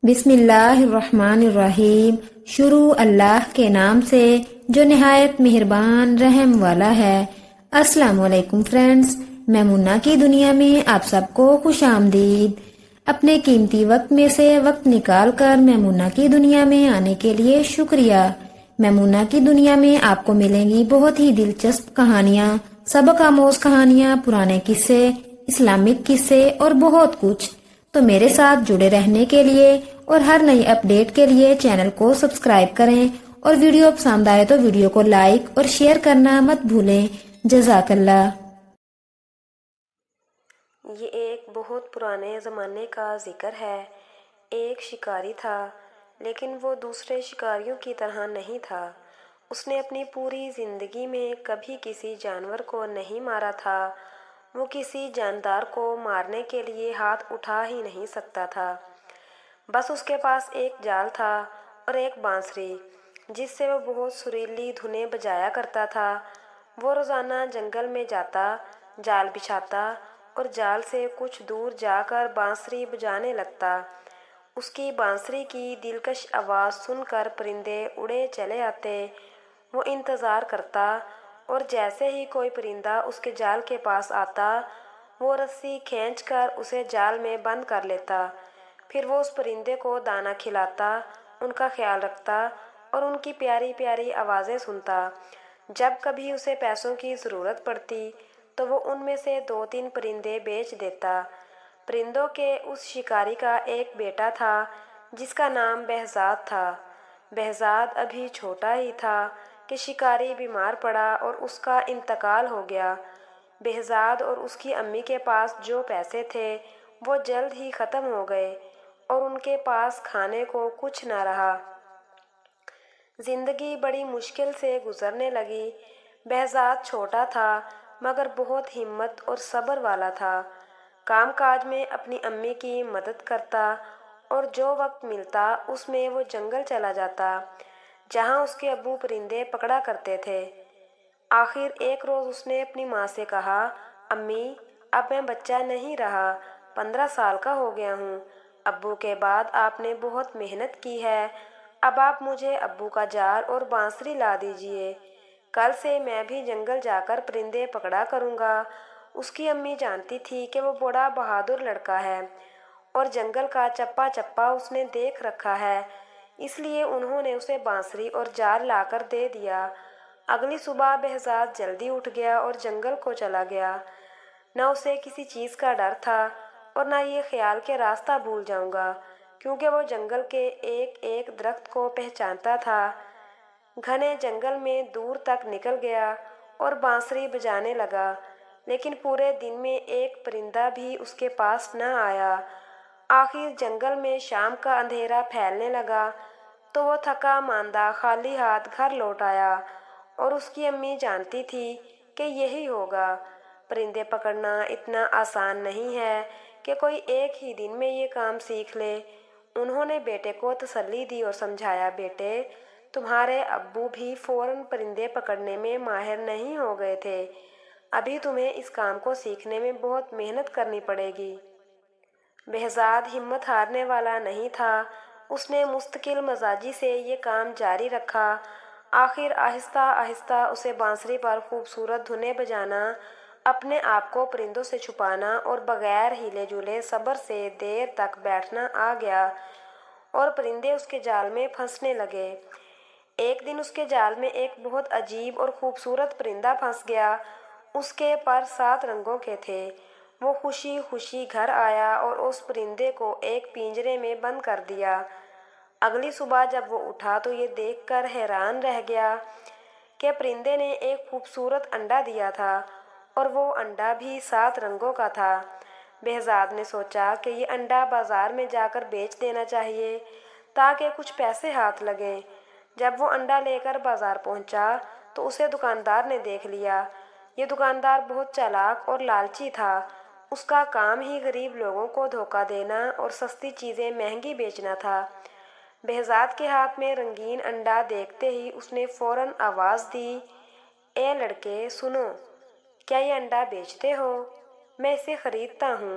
بسم اللہ الرحمن الرحیم۔ شروع اللہ کے نام سے جو نہایت مہربان رحم والا ہے۔ السلام علیکم فرینڈز، میمونہ کی دنیا میں آپ سب کو خوش آمدید۔ اپنے قیمتی وقت میں سے وقت نکال کر میمونہ کی دنیا میں آنے کے لیے شکریہ۔ میمونہ کی دنیا میں آپ کو ملیں گی بہت ہی دلچسپ کہانیاں، سبق آموز کہانیاں، پرانے قصے، اسلامک قصے اور بہت کچھ۔ تو میرے ساتھ جڑے رہنے کے لیے اور ہر نئی اپڈیٹ کے لیے چینل کو سبسکرائب کریں، اور ویڈیو پسند آئے تو ویڈیو کو لائک اور شیئر کرنا مت بھولیں۔ جزاک اللہ۔ یہ ایک بہت پرانے زمانے کا ذکر ہے۔ ایک شکاری تھا، لیکن وہ دوسرے شکاریوں کی طرح نہیں تھا۔ اس نے اپنی پوری زندگی میں کبھی کسی جانور کو نہیں مارا تھا۔ وہ کسی جاندار کو مارنے کے لیے ہاتھ اٹھا ہی نہیں سکتا تھا۔ بس اس کے پاس ایک جال تھا اور ایک بانسری، جس سے وہ بہت سریلی دھنیں بجایا کرتا تھا۔ وہ روزانہ جنگل میں جاتا، جال بچھاتا اور جال سے کچھ دور جا کر بانسری بجانے لگتا۔ اس کی بانسری کی دلکش آواز سن کر پرندے اڑے چلے آتے۔ وہ انتظار کرتا، اور جیسے ہی کوئی پرندہ اس کے جال کے پاس آتا، وہ رسی کھینچ کر اسے جال میں بند کر لیتا۔ پھر وہ اس پرندے کو دانہ کھلاتا، ان کا خیال رکھتا اور ان کی پیاری پیاری آوازیں سنتا۔ جب کبھی اسے پیسوں کی ضرورت پڑتی تو وہ ان میں سے 2-3 پرندے بیچ دیتا۔ پرندوں کے اس شکاری کا ایک بیٹا تھا جس کا نام بہزاد تھا۔ بہزاد ابھی چھوٹا ہی تھا کہ شکاری بیمار پڑا اور اس کا انتقال ہو گیا۔ بہزاد اور اس کی امی کے پاس جو پیسے تھے وہ جلد ہی ختم ہو گئے اور ان کے پاس کھانے کو کچھ نہ رہا۔ زندگی بڑی مشکل سے گزرنے لگی۔ بہزاد چھوٹا تھا مگر بہت ہمت اور صبر والا تھا۔ کام کاج میں اپنی امی کی مدد کرتا اور جو وقت ملتا اس میں وہ جنگل چلا جاتا، جہاں اس کے ابو پرندے پکڑا کرتے تھے۔ آخر ایک روز اس نے اپنی ماں سے کہا، امی، اب میں بچہ نہیں رہا، 15 سال کا ہو گیا ہوں۔ ابو کے بعد آپ نے بہت محنت کی ہے، اب آپ مجھے ابو کا جال اور بانسری لا دیجیے۔ کل سے میں بھی جنگل جا کر پرندے پکڑا کروں گا۔ اس کی امی جانتی تھی کہ وہ بڑا بہادر لڑکا ہے اور جنگل کا چپا چپا اس نے دیکھ رکھا ہے، اس لیے انہوں نے اسے بانسری اور جال لا کر دے دیا۔ اگلی صبح بہزاد جلدی اٹھ گیا اور جنگل کو چلا گیا۔ نہ اسے کسی چیز کا ڈر تھا اور نہ یہ خیال کہ راستہ بھول جاؤں گا، کیونکہ وہ جنگل کے ایک ایک درخت کو پہچانتا تھا۔ گھنے جنگل میں دور تک نکل گیا اور بانسری بجانے لگا، لیکن پورے دن میں ایک پرندہ بھی اس کے پاس نہ آیا۔ آخر جنگل میں شام کا اندھیرا پھیلنے لگا تو وہ تھکا ماندہ خالی ہاتھ گھر لوٹ آیا، اور اس کی امی جانتی تھی کہ یہی ہوگا۔ پرندے پکڑنا اتنا آسان نہیں ہے کہ کوئی ایک ہی دن میں یہ کام سیکھ لے۔ انہوں نے بیٹے کو تسلی دی اور سمجھایا، بیٹے، تمہارے ابو بھی فوراً پرندے پکڑنے میں ماہر نہیں ہو گئے تھے، ابھی تمہیں اس کام کو سیکھنے میں بہت محنت کرنی پڑے گی۔ بہزاد ہمت ہارنے والا نہیں تھا۔ اس نے مستقل مزاجی سے یہ کام جاری رکھا۔ آخر آہستہ آہستہ اسے بانسری پر خوبصورت دھنیں بجانا، اپنے آپ کو پرندوں سے چھپانا اور بغیر ہیلے جلے صبر سے دیر تک بیٹھنا آ گیا، اور پرندے اس کے جال میں پھنسنے لگے۔ ایک دن اس کے جال میں ایک بہت عجیب اور خوبصورت پرندہ پھنس گیا۔ اس کے پر 7 رنگوں کے تھے۔ وہ خوشی خوشی گھر آیا اور اس پرندے کو ایک پنجرے میں بند کر دیا۔ اگلی صبح جب وہ اٹھا تو یہ دیکھ کر حیران رہ گیا کہ پرندے نے ایک خوبصورت انڈا دیا تھا، اور وہ انڈا بھی 7 رنگوں کا تھا۔ بہزاد نے سوچا کہ یہ انڈا بازار میں جا کر بیچ دینا چاہیے تاکہ کچھ پیسے ہاتھ لگیں۔ جب وہ انڈا لے کر بازار پہنچا تو اسے دکاندار نے دیکھ لیا۔ یہ دکاندار بہت چالاک اور لالچی تھا۔ اس کا کام ہی غریب لوگوں کو دھوکہ دینا اور سستی چیزیں مہنگی بیچنا تھا۔ بہزاد کے ہاتھ میں رنگین انڈا دیکھتے ہی اس نے فوراً آواز دی، اے لڑکے، سنو، کیا یہ انڈا بیچتے ہو؟ میں اسے خریدتا ہوں۔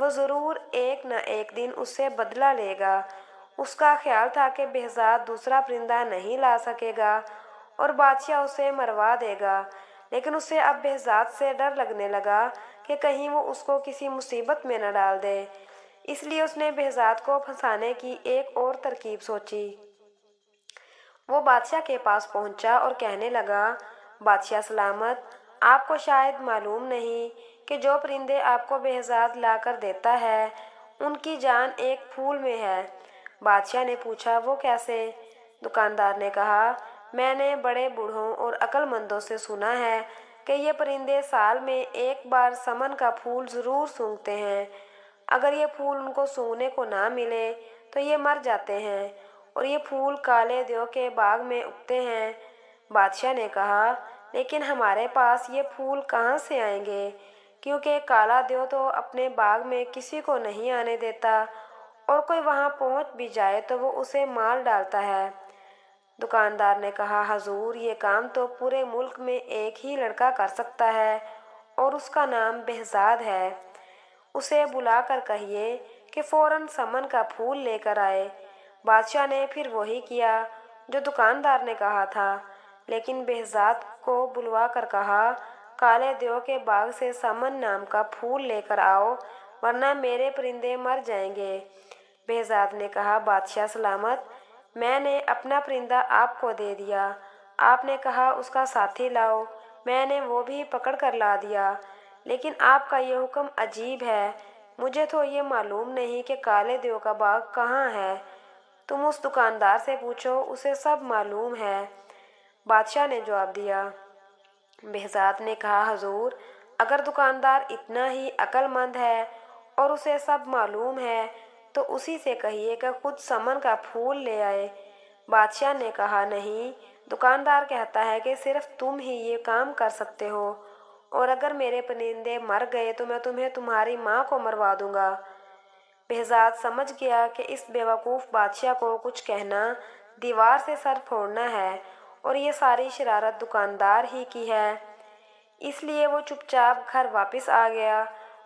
وہ ضرور ایک نہ ایک دن اس سے بدلہ لے گا۔ اس کا خیال تھا کہ بہزاد دوسرا پرندہ نہیں لا سکے گا اور بادشاہ اسے مروا دے گا، لیکن اسے اب بہزاد سے ڈر لگنے لگا کہ کہیں وہ اس کو کسی مصیبت میں نہ ڈال دے۔ اس لیے اس نے بہزاد کو پھنسانے کی ایک اور ترکیب سوچی۔ وہ بادشاہ کے پاس پہنچا اور کہنے لگا، بادشاہ سلامت، آپ کو شاید معلوم نہیں کہ جو پرندے آپ کو بہزاد لا کر دیتا ہے ان کی جان ایک پھول میں ہے۔ بادشاہ نے پوچھا، وہ کیسے؟ دکاندار نے کہا، میں نے بڑے بوڑھوں اور عقل مندوں سے سنا ہے کہ یہ پرندے سال میں ایک بار سمن کا پھول ضرور سونگھتے ہیں۔ اگر یہ پھول ان کو سونگھنے کو نہ ملے تو یہ مر جاتے ہیں اور یہ پھول کالے دیو کے باغ میں اگتے ہیں۔ بادشاہ نے کہا، لیکن ہمارے پاس یہ پھول کہاں سے آئیں گے، کیونکہ کالا دیو تو اپنے باغ میں کسی کو نہیں آنے دیتا اور کوئی وہاں پہنچ بھی جائے تو وہ اسے مار ڈالتا ہے۔ دکاندار نے کہا، حضور، یہ کام تو پورے ملک میں ایک ہی لڑکا کر سکتا ہے اور اس کا نام بہزاد ہے۔ اسے بلا کر کہیے کہ فوراً سمن کا پھول لے کر آئے۔ بادشاہ نے پھر وہی کیا جو دکاندار نے کہا تھا، لیکن بہزاد کو بلوا کر کہا، کالے دیو کے باغ سے سمن نام کا پھول لے کر آؤ ورنہ میرے پرندے مر جائیں گے۔ بہزاد نے کہا، بادشاہ سلامت، میں نے اپنا پرندہ آپ کو دے دیا، آپ نے کہا اس کا ساتھی لاؤ، میں نے وہ بھی پکڑ کر لا دیا، لیکن آپ کا یہ حکم عجیب ہے۔ مجھے تو یہ معلوم نہیں کہ کالے دیو کا باغ کہاں ہے۔ تم اس دکاندار سے پوچھو، اسے سب معلوم ہے۔ بادشاہ نے جواب دیا۔ بہزاد نے کہا، حضور، اگر دکاندار اتنا ہی عقل مند ہے اور اسے سب معلوم ہے تو اسی سے کہیے کہ خود سمن کا پھول لے آئے۔ بادشاہ نے کہا، نہیں، دکاندار کہتا ہے کہ صرف تم ہی یہ کام کر سکتے ہو، اور اگر میرے پرندے مر گئے تو میں تمہیں تمہاری ماں کو مروا دوں گا۔ بہزاد سمجھ گیا کہ اس بیوقوف بادشاہ کو کچھ کہنا دیوار سے سر پھوڑنا ہے اور یہ ساری شرارت دکاندار ہی کی ہے، اس لیے وہ چپ چاپ گھر واپس آ گیا۔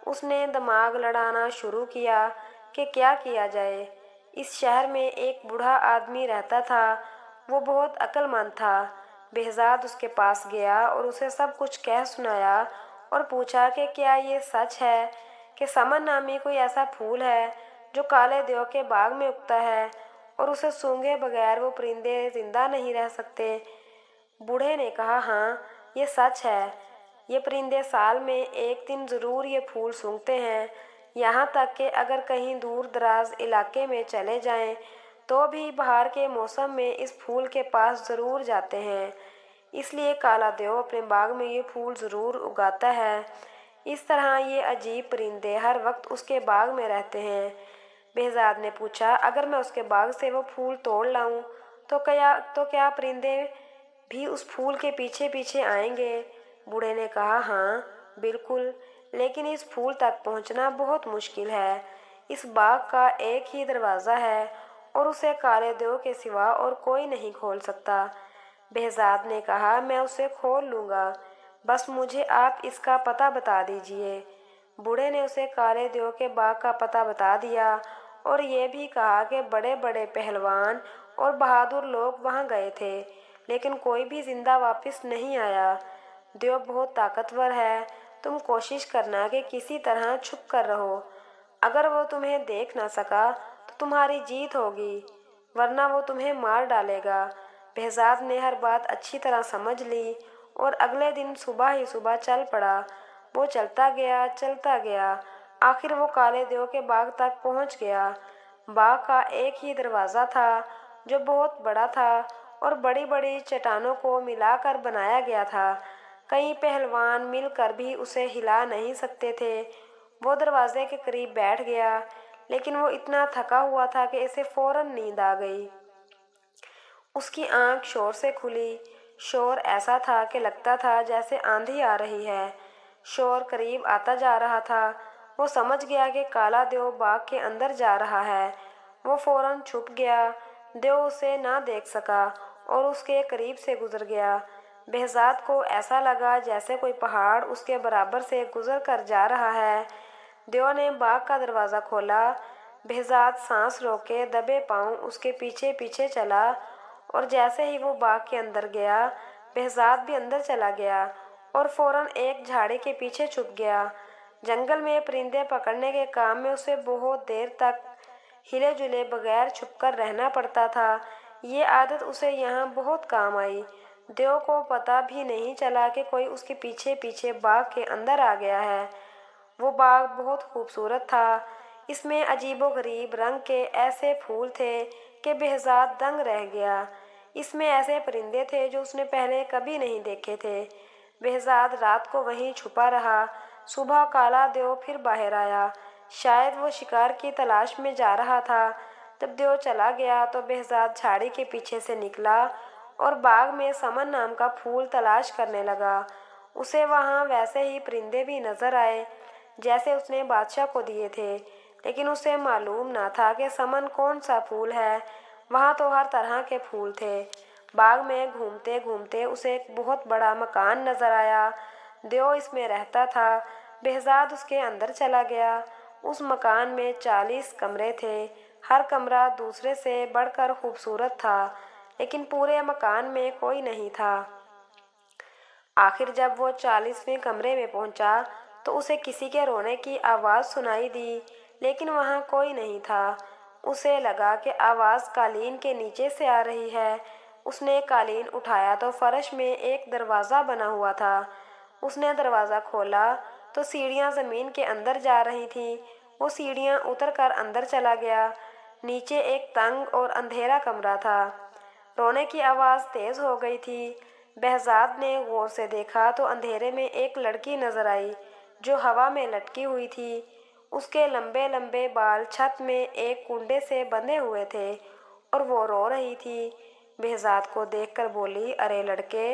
اس نے دماغ لڑانا شروع کیا کہ کیا کیا جائے۔ اس شہر میں ایک بوڑھا آدمی رہتا تھا، وہ بہت عقل مند تھا۔ بہزاد اس کے پاس گیا اور اسے سب کچھ کہہ سنایا اور پوچھا کہ کیا یہ سچ ہے کہ سمن نامی کوئی ایسا پھول ہے جو کالے دیو کے باغ میں اگتا ہے اور اسے سونگھے بغیر وہ پرندے زندہ نہیں رہ سکتے؟ بوڑھے نے کہا، ہاں، یہ سچ ہے، یہ پرندے سال میں ایک دن ضرور یہ پھول سونگھتے ہیں، یہاں تک کہ اگر کہیں دور دراز علاقے میں چلے جائیں تو بھی بہار کے موسم میں اس پھول کے پاس ضرور جاتے ہیں، اس لیے کالا دیو اپنے باغ میں یہ پھول ضرور اگاتا ہے۔ اس طرح یہ عجیب پرندے ہر وقت اس کے باغ میں رہتے ہیں۔ بہزاد نے پوچھا، اگر میں اس کے باغ سے وہ پھول توڑ لاؤں تو کیا پرندے بھی اس پھول کے پیچھے پیچھے آئیں گے؟ بوڑھے نے کہا، ہاں، بالکل، لیکن اس پھول تک پہنچنا بہت مشکل ہے۔ اس باغ کا ایک ہی دروازہ ہے اور اسے کالے دیو کے سوا اور کوئی نہیں کھول سکتا۔ بہزاد نے کہا، میں اسے کھول لوں گا، بس مجھے آپ اس کا پتہ بتا دیجئے۔ بوڑھے نے اسے کالے دیو کے باغ کا پتہ بتا دیا اور یہ بھی کہا کہ بڑے بڑے پہلوان اور بہادر لوگ وہاں گئے تھے لیکن کوئی بھی زندہ واپس نہیں آیا۔ دیو بہت طاقتور ہے، تم کوشش کرنا کہ کسی طرح چھپ کر رہو، اگر وہ تمہیں دیکھ نہ سکا تو تمہاری جیت ہوگی، ورنہ وہ تمہیں مار ڈالے گا۔ بہزاد نے ہر بات اچھی طرح سمجھ لی اور اگلے دن صبح ہی صبح چل پڑا۔ وہ چلتا گیا، آخر وہ کالے دیو کے باغ تک پہنچ گیا۔ باغ کا ایک ہی دروازہ تھا جو بہت بڑا تھا اور بڑی بڑی چٹانوں کو ملا کر بنایا گیا تھا۔ کئی پہلوان مل کر بھی اسے ہلا نہیں سکتے تھے۔ وہ دروازے کے قریب بیٹھ گیا، لیکن وہ اتنا تھکا ہوا تھا کہ اسے فوراً نیند آ گئی۔ اس کی آنکھ شور سے کھلی۔ شور ایسا تھا کہ لگتا تھا جیسے آندھی آ رہی ہے۔ شور قریب آتا جا رہا تھا۔ وہ سمجھ گیا کہ کالا دیو باغ کے اندر جا رہا ہے۔ وہ فوراً چھپ گیا۔ دیو اسے نہ دیکھ سکا اور اس کے قریب سے گزر گیا۔ بہزاد کو ایسا لگا جیسے کوئی پہاڑ اس کے برابر سے گزر کر جا رہا ہے۔ دیو نے باغ کا دروازہ کھولا۔ بہزاد سانس روکے دبے پاؤں اس کے پیچھے پیچھے چلا اور جیسے ہی وہ باغ کے اندر گیا بہزاد بھی اندر چلا گیا اور فوراً ایک جھاڑی کے پیچھے چھپ گیا۔ جنگل میں پرندے پکڑنے کے کام میں اسے بہت دیر تک ہلے جلے بغیر چھپ کر رہنا پڑتا تھا۔ یہ عادت اسے یہاں بہت کام آئی۔ دیو کو پتہ بھی نہیں چلا کہ کوئی اس کے پیچھے پیچھے باغ کے اندر آ گیا ہے۔ وہ باغ بہت خوبصورت تھا۔ اس میں عجیب و غریب رنگ کے ایسے پھول تھے کہ بہزاد دنگ رہ گیا۔ اس میں ایسے پرندے تھے جو اس نے پہلے کبھی نہیں دیکھے تھے۔ بہزاد رات کو وہیں چھپا رہا۔ صبح کالا دیو پھر باہر آیا۔ شاید وہ شکار کی تلاش میں جا رہا تھا۔ جب دیو چلا گیا تو بہزاد جھاڑی کے پیچھے سے نکلا اور باغ میں سمن نام کا پھول تلاش کرنے لگا۔ اسے وہاں ویسے ہی پرندے بھی نظر آئے جیسے اس نے بادشاہ کو دیے تھے، لیکن اسے معلوم نہ تھا کہ سمن کون سا پھول ہے۔ وہاں تو ہر طرح کے پھول تھے۔ باغ میں گھومتے گھومتے اسے ایک بہت بڑا مکان نظر آیا۔ دیو اس میں رہتا تھا۔ بہزاد اس کے اندر چلا گیا۔ اس مکان میں 40 کمرے تھے۔ ہر کمرہ دوسرے سے بڑھ کر خوبصورت تھا، لیکن پورے مکان میں کوئی نہیں تھا۔ آخر جب وہ 40ویں کمرے میں پہنچا تو اسے کسی کے رونے کی آواز سنائی دی، لیکن وہاں کوئی نہیں تھا۔ اسے لگا کہ آواز قالین کے نیچے سے آ رہی ہے۔ اس نے قالین اٹھایا تو فرش میں ایک دروازہ بنا ہوا تھا۔ اس نے دروازہ کھولا تو سیڑھیاں زمین کے اندر جا رہی تھیں۔ وہ سیڑھیاں اتر کر اندر چلا گیا۔ نیچے ایک تنگ اور اندھیرا کمرہ تھا۔ رونے کی آواز تیز ہو گئی تھی۔ بہزاد نے غور سے دیکھا تو اندھیرے میں ایک لڑکی نظر آئی جو ہوا میں لٹکی ہوئی تھی۔ اس کے لمبے لمبے بال چھت میں ایک کنڈے سے بندھے ہوئے تھے اور وہ رو رہی تھی۔ بہزاد کو دیکھ کر بولی، ارے لڑکے،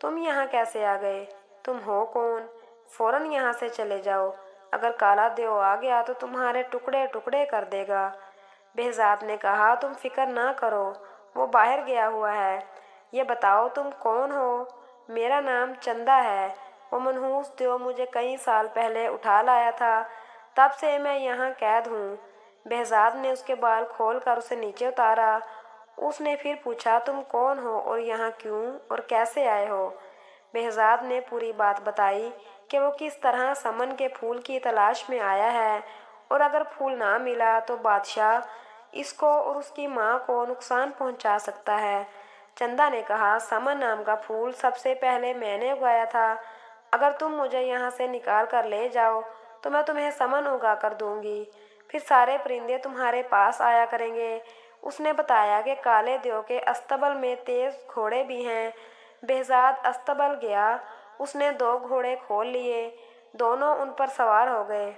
تم یہاں کیسے آ گئے؟ تم ہو کون؟ فوراً یہاں سے چلے جاؤ، اگر کالا دیو آ گیا تو تمہارے ٹکڑے ٹکڑے کر دے گا۔ بہزاد نے کہا، تم فکر نہ کرو، وہ باہر گیا ہوا ہے۔ یہ بتاؤ تم کون ہو؟ میرا نام چندہ ہے۔ وہ منحوس دیو مجھے کئی سال پہلے اٹھا لایا تھا، تب سے میں یہاں قید ہوں۔ بہزاد نے اس کے بال کھول کر اسے نیچے اتارا۔ اس نے پھر پوچھا، تم کون ہو اور یہاں کیوں اور کیسے آئے ہو؟ بہزاد نے پوری بات بتائی کہ وہ کس طرح سمن کے پھول کی تلاش میں آیا ہے اور اگر پھول نہ ملا تو بادشاہ اس کو اور اس کی ماں کو نقصان پہنچا سکتا ہے۔ چندہ نے کہا، سمن نام کا پھول سب سے پہلے میں نے اگایا تھا۔ اگر تم مجھے یہاں سے نکال کر لے جاؤ تو میں تمہیں سمن اگا کر دوں گی، پھر سارے پرندے تمہارے پاس آیا کریں گے۔ اس نے بتایا کہ کالے دیو کے استبل میں تیز گھوڑے بھی ہیں۔ بہزاد استبل گیا۔ اس نے 2 گھوڑے کھول لیے، دونوں ان پر سوار ہو گئے۔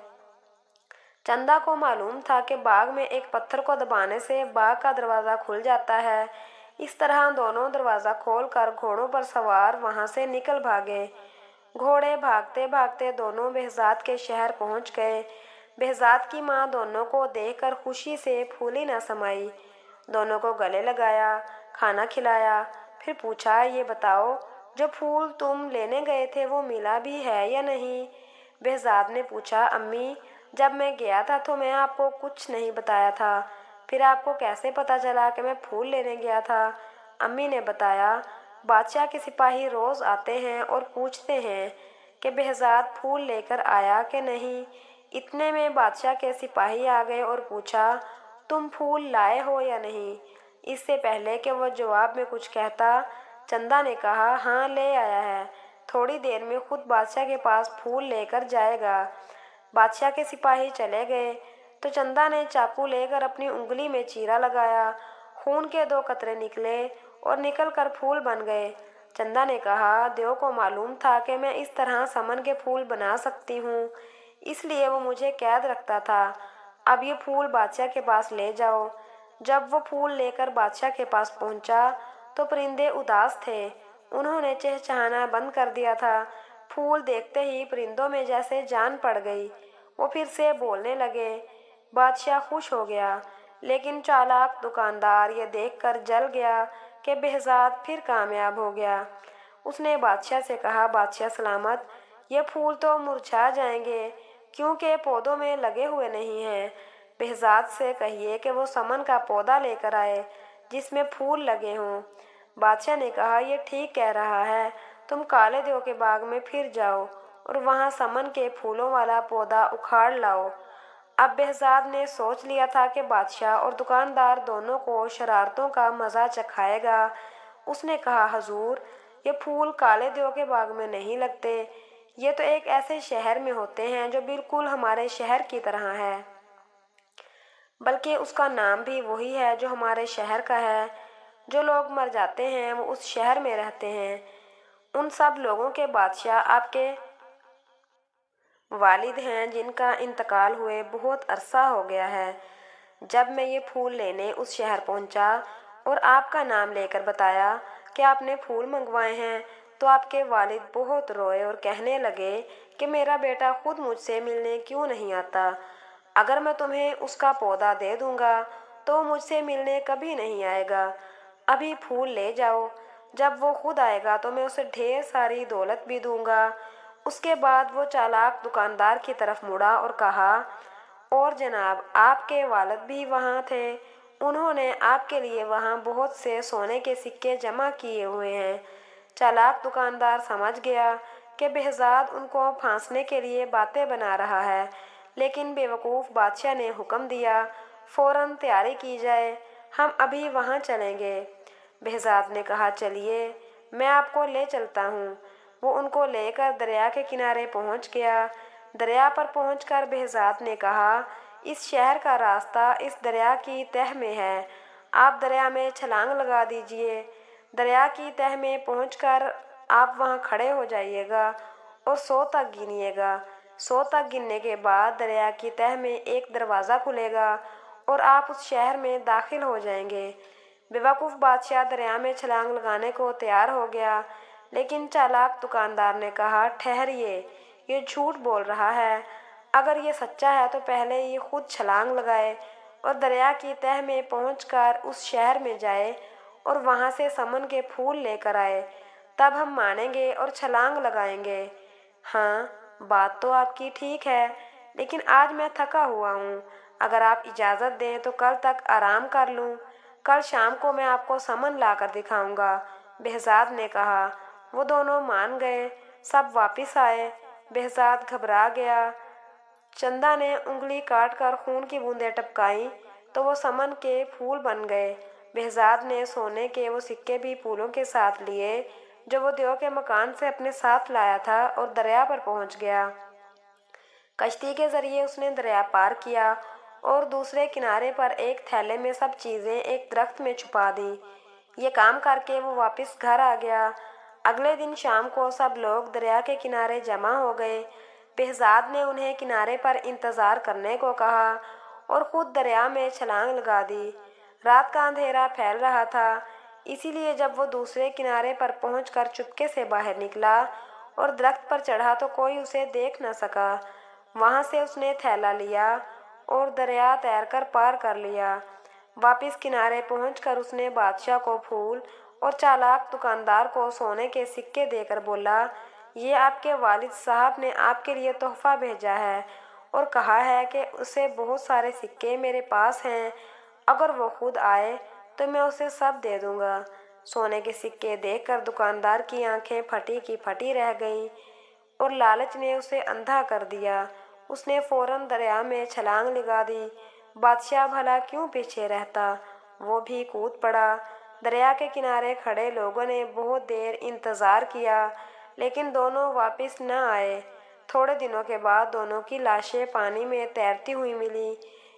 چندہ کو معلوم تھا کہ باغ میں ایک پتھر کو دبانے سے باغ کا دروازہ کھل جاتا ہے۔ اس طرح دونوں دروازہ کھول کر گھوڑوں پر سوار وہاں سے نکل بھاگے۔ گھوڑے بھاگتے بھاگتے دونوں بہزاد کے شہر پہنچ گئے۔ بہزاد کی ماں دونوں کو دیکھ کر خوشی سے پھولی نہ سمائی۔ دونوں کو گلے لگایا، کھانا کھلایا، پھر پوچھا، یہ بتاؤ جو پھول تم لینے گئے تھے وہ ملا بھی ہے یا نہیں؟ بہزاد نے پوچھا، امی، جب میں گیا تھا تو میں آپ کو کچھ نہیں بتایا تھا، پھر آپ کو کیسے پتہ چلا کہ میں پھول لینے گیا تھا؟ امی نے بتایا، بادشاہ کے سپاہی روز آتے ہیں اور پوچھتے ہیں کہ بہزاد پھول لے کر آیا کہ نہیں۔ اتنے میں بادشاہ کے سپاہی آ گئے اور پوچھا، تم پھول لائے ہو یا نہیں؟ اس سے پہلے کہ وہ جواب میں کچھ کہتا، چندہ نے کہا، ہاں لے آیا ہے، تھوڑی دیر میں خود بادشاہ کے پاس پھول لے کر جائے گا۔ بادشاہ کے سپاہی چلے گئے تو چندہ نے چاقو لے کر اپنی انگلی میں چیرا لگایا۔ خون کے 2 قطرے نکلے اور نکل کر پھول بن گئے۔ چندہ نے کہا، دیو کو معلوم تھا کہ میں اس طرح سمن کے پھول بنا سکتی ہوں، اس لیے وہ مجھے قید رکھتا تھا۔ اب یہ پھول بادشاہ کے پاس لے جاؤ۔ جب وہ پھول لے کر بادشاہ کے پاس پہنچا تو پرندے اداس تھے، انہوں نے چہچہانا بند کر دیا تھا۔ پھول دیکھتے ہی پرندوں میں جیسے جان پڑ گئی، وہ پھر سے بولنے لگے۔ بادشاہ خوش ہو گیا، لیکن چالاک دکاندار یہ دیکھ کر جل گیا کہ بہزاد پھر کامیاب ہو گیا۔ اس نے بادشاہ سے کہا، بادشاہ سلامت، یہ پھول تو مرجھا جائیں گے، کیونکہ پودوں میں لگے ہوئے نہیں ہیں۔ بہزاد سے کہیے کہ وہ سمن کا پودا لے کر آئے جس میں پھول لگے ہوں۔ بادشاہ نے کہا یہ ٹھیک کہہ رہا ہے، تم کالے دیو کے باغ میں پھر جاؤ اور وہاں سمن کے پھولوں والا پودا اکھاڑ لاؤ۔ اب بہزاد نے سوچ لیا تھا کہ بادشاہ اور دکاندار دونوں کو شرارتوں کا مزہ چکھائے گا۔ اس نے کہا حضور، یہ پھول کالے دیو کے باغ میں نہیں لگتے، یہ تو ایک ایسے شہر میں ہوتے ہیں جو بالکل ہمارے شہر کی طرح ہے، بلکہ اس کا نام بھی وہی ہے جو ہمارے شہر کا ہے۔ جو لوگ مر جاتے ہیں وہ اس شہر میں رہتے ہیں۔ ان سب لوگوں کے بادشاہ آپ کے والد ہیں جن کا انتقال ہوئے بہت عرصہ ہو گیا ہے۔ جب میں یہ پھول لینے اس شہر پہنچا اور آپ کا نام لے کر بتایا کہ آپ نے پھول منگوائے ہیں تو آپ کے والد بہت روئے اور کہنے لگے کہ میرا بیٹا خود مجھ سے ملنے کیوں نہیں آتا؟ اگر میں تمہیں اس کا پودا دے دوں گا تو وہ مجھ سے ملنے کبھی نہیں آئے گا۔ ابھی پھول لے جاؤ، جب وہ خود آئے گا تو میں اسے ڈھیر ساری دولت بھی دوں گا۔ اس کے بعد وہ چالاک دکاندار کی طرف مڑا اور کہا، اور جناب آپ کے والد بھی وہاں تھے، انہوں نے آپ کے لیے وہاں بہت سے سونے کے سکے جمع کیے ہوئے ہیں۔ چالاک دکاندار سمجھ گیا کہ بہزاد ان کو پھانسنے کے لیے باتیں بنا رہا ہے، لیکن بیوقوف بادشاہ نے حکم دیا فوراً تیاری کی جائے، ہم ابھی وہاں چلیں گے۔ بہزاد نے کہا چلیے، میں آپ کو لے چلتا ہوں۔ وہ ان کو لے کر دریا کے کنارے پہنچ گیا۔ دریا پر پہنچ کر بہزاد نے کہا، اس شہر کا راستہ اس دریا کی تہہ میں ہے، آپ دریا میں چھلانگ لگا دیجئے۔ دریا کی تہہ میں پہنچ کر آپ وہاں کھڑے ہو جائیے گا اور 100 تک گنیے گا۔ 100 تک گننے کے بعد دریا کی تہہ میں ایک دروازہ کھلے گا اور آپ اس شہر میں داخل ہو جائیں گے۔ بیوقوف بادشاہ دریا میں چھلانگ لگانے کو تیار ہو گیا، لیکن چالاک دکاندار نے کہا ٹھہریے، یہ جھوٹ بول رہا ہے، اگر یہ سچا ہے تو پہلے یہ خود چھلانگ لگائے اور دریا کی تہہ میں پہنچ کر اس شہر میں جائے اور وہاں سے سمن کے پھول لے کر آئے، تب ہم مانیں گے اور چھلانگ لگائیں گے۔ ہاں، بات تو آپ کی ٹھیک ہے، لیکن آج میں تھکا ہوا ہوں، اگر آپ اجازت دیں تو کل تک آرام کر لوں، کل شام کو میں آپ کو سمن لا کر دکھاؤں گا۔ بہزاد نے کہا۔ وہ دونوں مان گئے، سب واپس آئے۔ بہزاد گھبرا گیا۔ چندا نے انگلی کاٹ کر خون کی بوندیں ٹپکائیں تو وہ سمن کے پھول بن گئے۔ بہزاد نے سونے کے وہ سکے بھی پھولوں کے ساتھ لیے جو وہ دیو کے مکان سے اپنے ساتھ لایا تھا اور دریا پر پہنچ گیا۔ کشتی کے ذریعے اس نے دریا پار کیا اور دوسرے کنارے پر ایک تھیلے میں سب چیزیں ایک درخت میں چھپا دیں۔ یہ کام کر کے وہ واپس گھر آ گیا۔ اگلے دن شام کو سب لوگ دریا کے کنارے جمع ہو گئے۔ بہزاد نے انہیں کنارے پر انتظار کرنے کو کہا اور خود دریا میں چھلانگ لگا دی۔ رات کا اندھیرا پھیل رہا تھا، اسی لیے جب وہ دوسرے کنارے پر پہنچ کر چپکے سے باہر نکلا اور درخت پر چڑھا تو کوئی اسے دیکھ نہ سکا۔ وہاں سے اس نے تھیلا لیا اور دریا تیر کر پار کر لیا۔ واپس کنارے پہنچ کر اس نے بادشاہ کو پھول اور چالاک دکاندار کو سونے کے سکے دے کر بولا، یہ آپ کے والد صاحب نے آپ کے لیے تحفہ بھیجا ہے اور کہا ہے کہ اسے بہت سارے سکے میرے پاس ہیں، اگر وہ خود آئے تو میں اسے سب دے دوں گا۔ سونے کے سکے دیکھ کر دکاندار کی آنکھیں پھٹی کی پھٹی رہ گئیں اور لالچ نے اسے اندھا کر دیا۔ اس نے فوراً دریا میں چھلانگ لگا دی۔ بادشاہ بھلا کیوں پیچھے رہتا، وہ بھی کود پڑا۔ دریا کے کنارے کھڑے لوگوں نے بہت دیر انتظار کیا، لیکن دونوں واپس نہ آئے۔ تھوڑے دنوں کے بعد دونوں کی لاشیں پانی میں تیرتی ہوئی ملی۔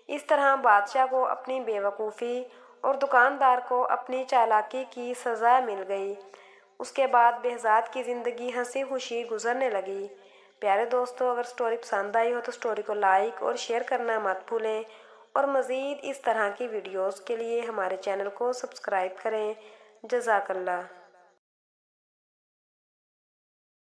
اس طرح بادشاہ کو اپنی بے وقوفی اور دکاندار کو اپنی چالاکی کی سزا مل گئی۔ اس کے بعد بہزاد کی زندگی ہنسی خوشی گزرنے لگی۔ پیارے دوستو، اگر سٹوری پسند آئی ہو تو سٹوری کو لائک اور شیئر کرنا مت بھولیں، اور مزید اس طرح کی ویڈیوز کے لیے ہمارے چینل کو سبسکرائب کریں۔ جزاک اللہ۔